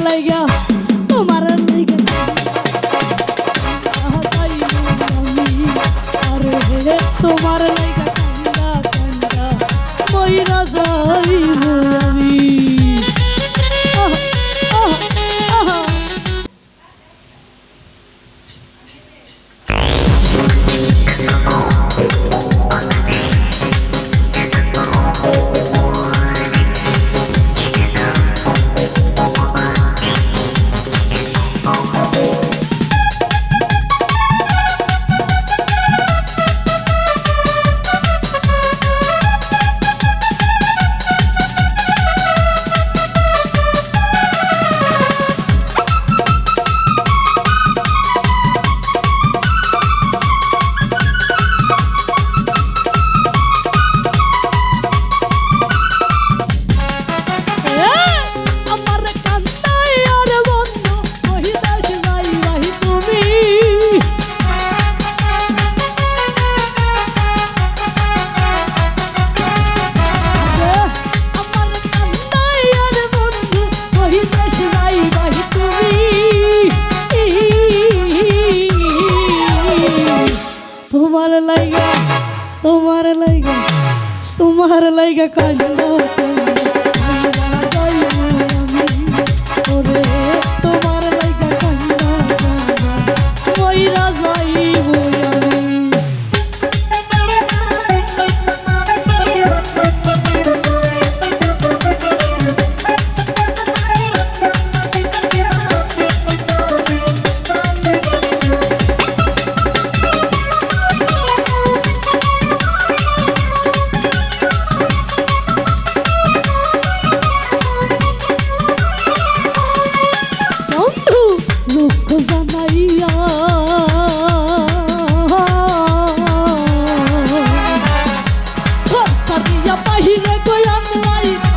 লাইগা তোমার লাইগা তোমার লাইগা কান্দা কান্দা মইরা যাইব আমি তোমার লাইগা কান্দা ওরে তোমার লাইগা কান্দা মইরা যাইব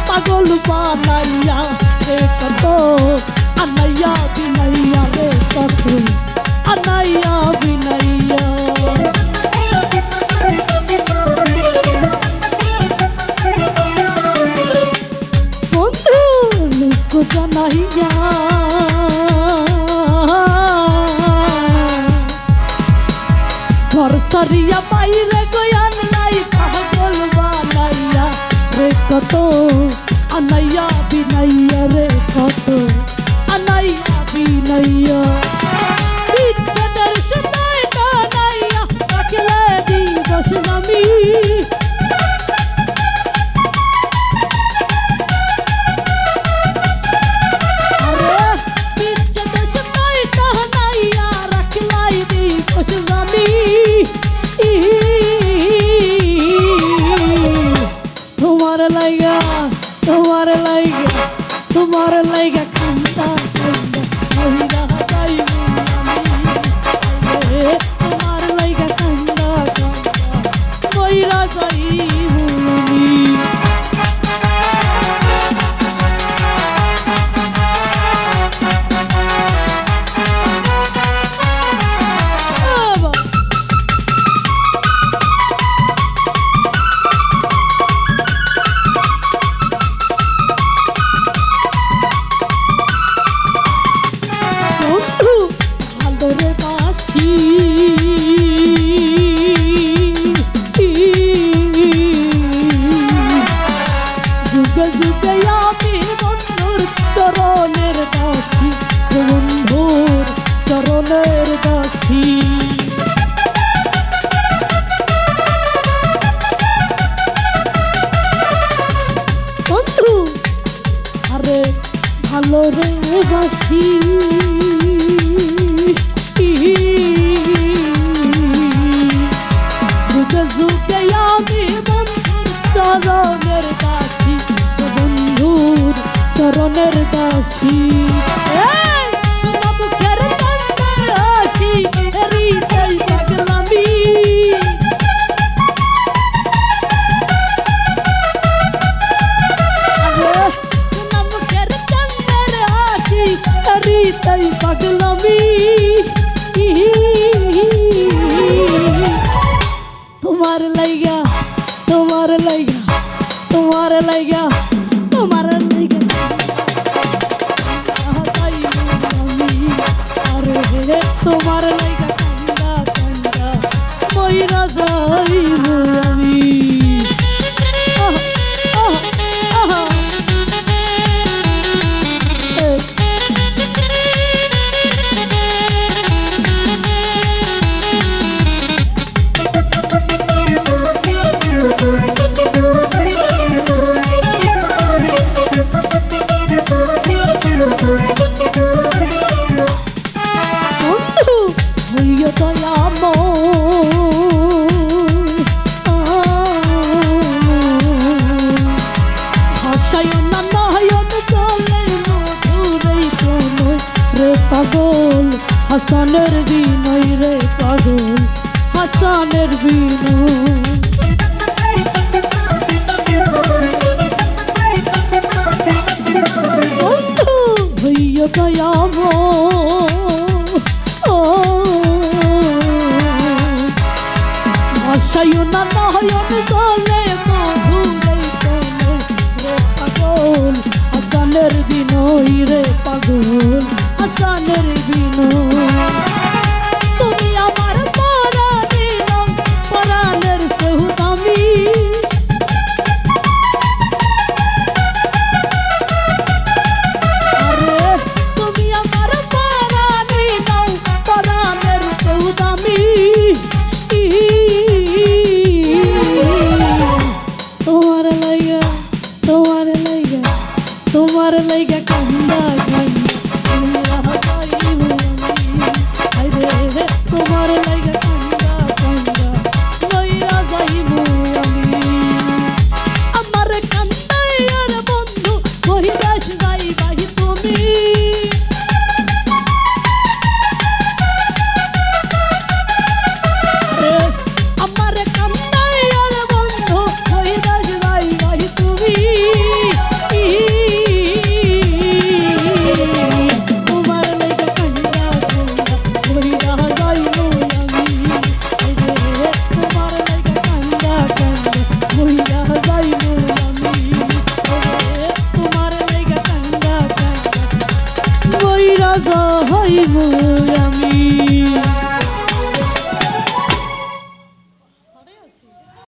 পাগল বানাইয়া রে কত আনাইয়া বিনাইয়া রে কত আনাইয়া বিনাইয়া বন্ধু লোক জানাইয়া ঘর সারিয়া বাইরে গয়ান নাই পাগল বানাইয়া রে কত আনাইয়া বিনাইয়া রে কত আনাইয়া বিনাইয়া ইচ্ছাদার সময় টানাইয়া রাখলে দিবস নামি আরে ইচ্ছাদার সময় টানাইয়া রাখলাই দিবস নামি তোমার লাইগা তোমার লাইগা তোমার লাইগা কান্দা কান্দা মইরা যাইব আমি তোমার লাইগা কান্দা কান্দা মইরা যাইব আমি চরণের দাসী বন্ধুর চরণের দাসী বন্ধু আরে ভালো রে বাসি যুগে যুগে আমি বন্ধুর চরণের দাসী বন্ধুর চরণের দাসী মুখের হাসি হৃদয় পাগলামি মুখের হাসি হৃদয় পাগলামি তোমার লাইগা তোমার লাইগা তোমার লাইগা তোমার লাইগা তোমার লাইগা কান্দা কান্দা মইরা যাইব আমি আহ, আহ, আহ। এই, বন্ধু হইয়া দয়াময় হাসায় না নয়ন জলে মধুরেই প্রণয় রে পাগল হাসানের বিনয় রে পাগল হাসানের বিনয় বন্ধু হইয়া দয়াময় ভাষায় না নয়ন জলে মধুরেই প্রণয় রে পাগল হাসানের বিনয় রে পাগল হাসানের বিনয়